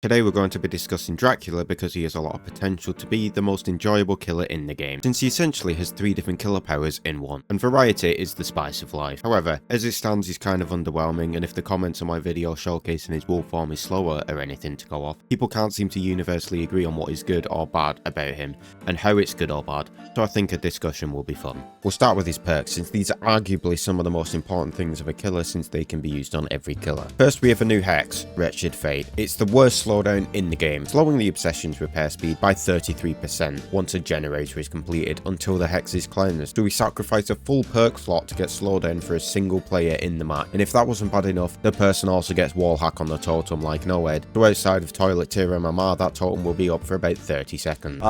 Today we're going to be discussing Dracula because he has a lot of potential to be the most enjoyable killer in the game, since he essentially has 3 different killer powers in one, and variety is the spice of life. However, as it stands he's kind of underwhelming, and if the comments on my video showcasing his wolf form is slower or anything to go off, people can't seem to universally agree on what is good or bad about him, and how it's good or bad, so I think a discussion will be fun. We'll start with his perks, since these are arguably some of the most important things of a killer since they can be used on every killer. First we have a new hex, Wretched Fate. It's the worst slowdown in the game, slowing the Obsession's repair speed by 33% once a generator is completed until the hex is cleansed. So we sacrifice a full perk slot to get slowdown for a single player in the match, and if that wasn't bad enough, the person also gets wall hack on the totem like no Ed. So outside of Toilet Tier MMR, that totem will be up for about 30 seconds.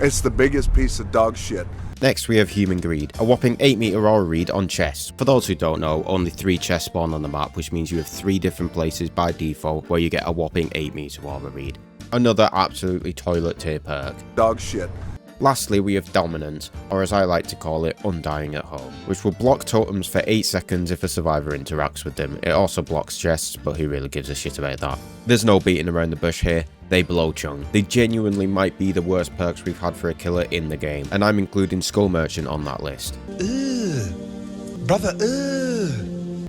It's the biggest piece of dog shit. Next we have Human Greed, a whopping 8-meter aura read on chests. For those who don't know, only 3 chests spawn on the map, which means you have 3 different places by default where you get a whopping 8-meter aura read. Another absolutely toilet tier perk. Dog shit. Lastly we have Dominance, or as I like to call it, Undying at Home, which will block totems for 8 seconds if a survivor interacts with them. It also blocks chests, but who really gives a shit about that? There's no beating around the bush here. They blow chung. They genuinely might be the worst perks we've had for a killer in the game, and I'm including Skull Merchant on that list. Brother,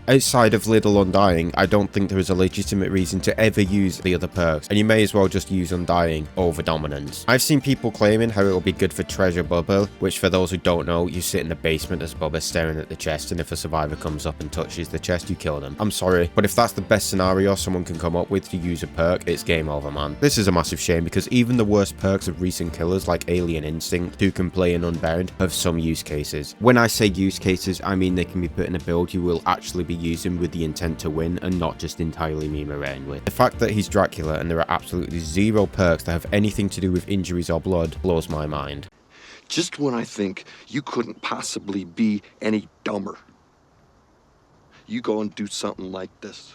Outside of Little Undying, I don't think there is a legitimate reason to ever use the other perks, and you may as well just use Undying over Dominance. I've seen people claiming how it will be good for Treasure Bubble, which for those who don't know, you sit in the basement as Bubba staring at the chest, and if a survivor comes up and touches the chest, you kill them. I'm sorry, but if that's the best scenario someone can come up with to use a perk, it's game over, man. This is a massive shame because even the worst perks of recent killers like Alien Instinct, who can play in Unbound, have some use cases. When I say use cases, I mean they can be put in a build you will actually be using with the intent to win and not just entirely meme around with. The fact that he's Dracula and there are absolutely 0 perks that have anything to do with injuries or blood blows my mind. just when I think you couldn't possibly be any dumber, you go and do something like this.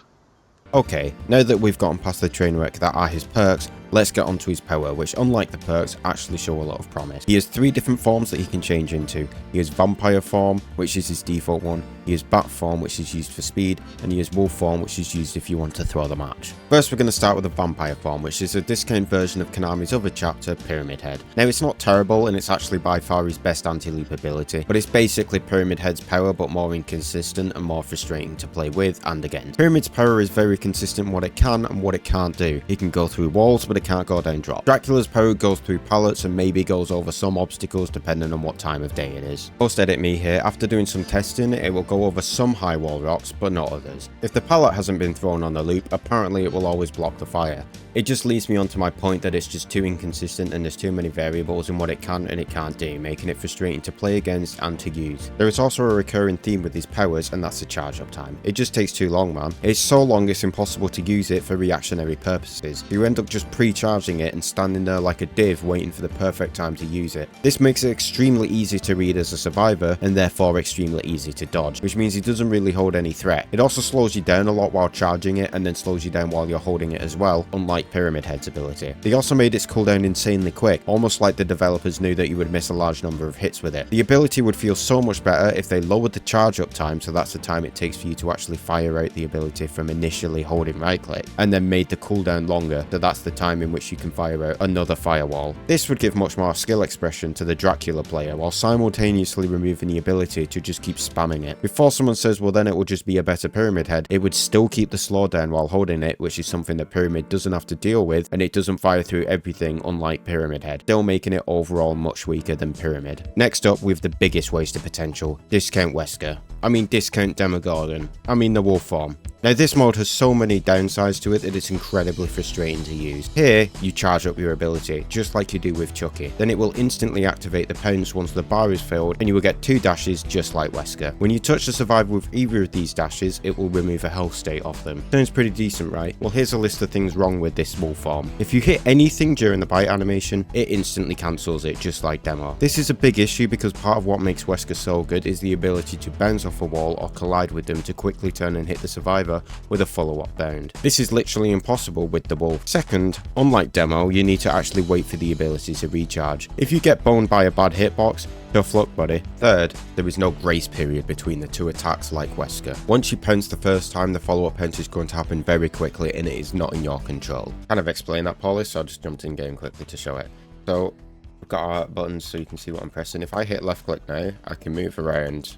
Okay, now that we've gotten past the train wreck that are his perks, let's get onto his power, which unlike the perks, actually show a lot of promise. He has 3 different forms that he can change into. He has Vampire form, which is his default one, he has Bat form, which is used for speed, and he has Wolf form, which is used if you want to throw the match. First we're going to start with the Vampire form, which is a discount version of Konami's other chapter, Pyramid Head. Now it's not terrible, and it's actually by far his best anti-leap ability, but it's basically Pyramid Head's power but more inconsistent and more frustrating to play with and against. Pyramid's power is very consistent in what it can and what it can't do. It can go through walls, but it can't go down drop. Dracula's power goes through pallets and maybe goes over some obstacles depending on what time of day it is. Post edit me here, after doing some testing, it will go over some high wall rocks, but not others. If the pallet hasn't been thrown on the loop, apparently it will always block the fire. It just leads me on to my point that it's just too inconsistent and there's too many variables in what it can and it can't do, making it frustrating to play against and to use. There is also a recurring theme with these powers, and that's the charge up time. It just takes too long, man. It's so long it's impossible to use it for reactionary purposes. You end up just pre-charging it and standing there like a div waiting for the perfect time to use it. This makes it extremely easy to read as a survivor and therefore extremely easy to dodge, which means it doesn't really hold any threat. It also slows you down a lot while charging it and then slows you down while you're holding it as well, unlike Pyramid Head's ability. They also made its cooldown insanely quick, almost like the developers knew that you would miss a large number of hits with it. The ability would feel so much better if they lowered the charge up time, so that's the time it takes for you to actually fire out the ability from initially holding right click, and then made the cooldown longer, so that's the time in which you can fire out another firewall. This would give much more skill expression to the Dracula player while simultaneously removing the ability to just keep spamming it. Before someone says, well then it will just be a better Pyramid Head, it would still keep the slowdown while holding it, which is something that Pyramid doesn't have to deal with, and it doesn't fire through everything unlike Pyramid Head, still making it overall much weaker than Pyramid. Next up, with the biggest wasted potential, Discount Wesker. I mean Discount Demogorgon. I mean the Wolf form. Now this mode has so many downsides to it that it's incredibly frustrating to use. Here, you charge up your ability, just like you do with Chucky. Then it will instantly activate the pounce once the bar is filled, and you will get 2 dashes just like Wesker. When you touch the survivor with either of these dashes, it will remove a health state off them. Sounds pretty decent, right? Well, here's a list of things wrong with this Wolf form. If you hit anything during the bite animation, it instantly cancels it, just like Demo. This is a big issue because part of what makes Wesker so good is the ability to bounce off a wall or collide with them to quickly turn and hit the survivor with a follow-up bound. This is literally impossible with the Wolf. Second, Unlike demo, you need to actually wait for the ability to recharge. If you get boned by a bad hitbox, tough luck, buddy. Third, there is no grace period between the two attacks like Wesker. Once you pounce the first time, the follow-up pounce is going to happen very quickly and it is not in your control. Kind of explain that, Paulie, so I just jumped in game quickly to show it. So, we've got our buttons so you can see what I'm pressing. If I hit left click now, I can move around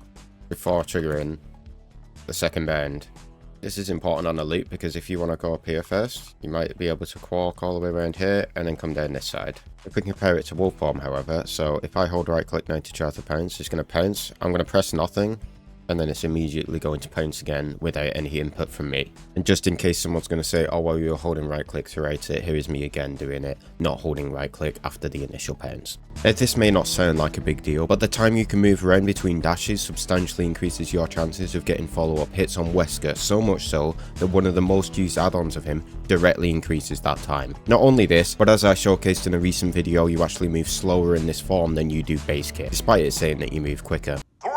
before triggering the second bound. This is important on a loop because if you want to go up here first, you might be able to walk all the way around here and then come down this side. If we compare it to wolf form, however, so if I hold right click now to charge the pounce, it's going to pounce. I'm going to press nothing, and then it's immediately going to pounce again without any input from me. And just in case someone's going to say, oh, well, you're holding right click throughout it, here is me again doing it, not holding right click after the initial pounce. Now, this may not sound like a big deal, but the time you can move around between dashes substantially increases your chances of getting follow-up hits on Wesker, so much so that one of the most used add-ons of him directly increases that time. Not only this, but as I showcased in a recent video, you actually move slower in this form than you do base kit, despite it saying that you move quicker. 3,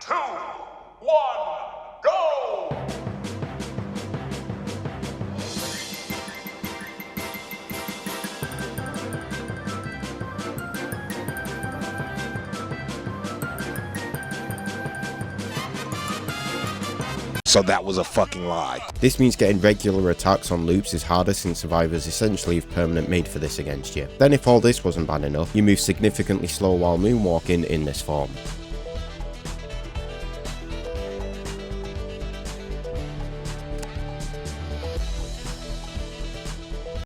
2, 1, go! So that was a fucking lie. This means getting regular attacks on loops is harder since survivors essentially have permanent made for this against you. Then if all this wasn't bad enough, you move significantly slower while moonwalking in this form.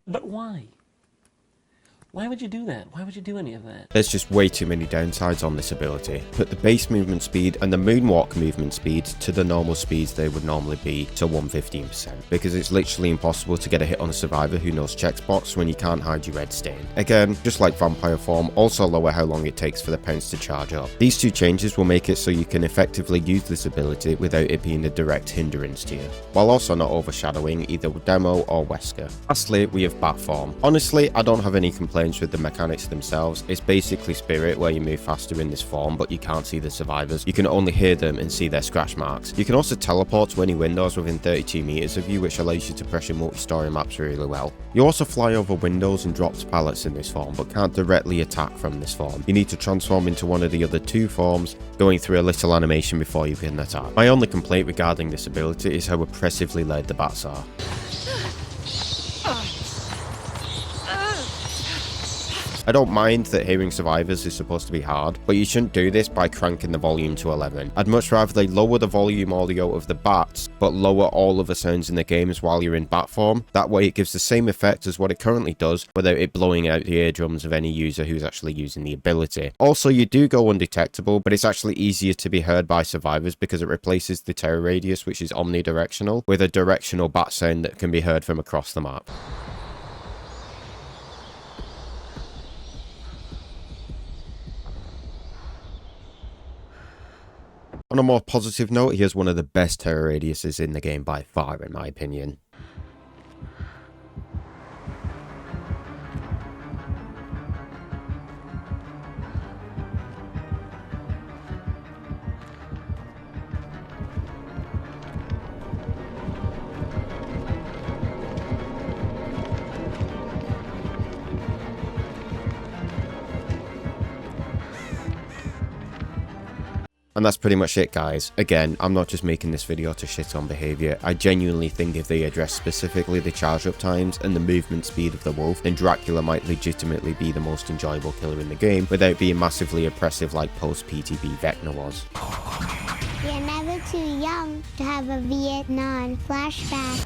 But why? Why would you do that? Why would you do any of that? There's just way too many downsides on this ability. Put the base movement speed and the moonwalk movement speed to the normal speeds they would normally be to 115%, because it's literally impossible to get a hit on a survivor who knows checkbox when you can't hide your red stain. Again, just like vampire form, also lower how long it takes for the pounce to charge up. These two changes will make it so you can effectively use this ability without it being a direct hindrance to you, while also not overshadowing either demo or Wesker. Lastly, we have bat form. Honestly, I don't have any complaints with the mechanics themselves. It's basically Spirit, where you move faster in this form, but you can't see the survivors. You can only hear them and see their scratch marks. You can also teleport to any windows within 32 meters of you, which allows you to pressure multi-story maps really well. You also fly over windows and drop pallets in this form, but can't directly attack from this form. You need to transform into one of the other two forms, going through a little animation before you can attack. My only complaint regarding this ability is how oppressively loud the bats are. I don't mind that hearing survivors is supposed to be hard, but you shouldn't do this by cranking the volume to 11. I'd much rather they lower the volume audio of the bats, but lower all of the sounds in the games while you're in bat form. That way it gives the same effect as what it currently does, without it blowing out the eardrums of any user who's actually using the ability. Also, you do go undetectable, but it's actually easier to be heard by survivors because it replaces the terror radius, which is omnidirectional, with a directional bat sound that can be heard from across the map. On a more positive note, he has one of the best terror radiuses in the game by far, in my opinion. And that's pretty much it, guys. Again, I'm not just making this video to shit on behavior. I genuinely think if they address specifically the charge up times and the movement speed of the wolf, then Dracula might legitimately be the most enjoyable killer in the game without being massively oppressive like post PTB Vecna was. You're never too young to have a Vietnam flashback.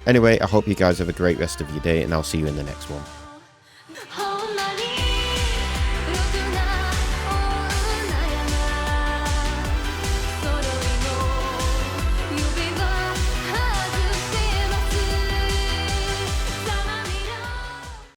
Anyway, I hope you guys have a great rest of your day and I'll see you in the next one.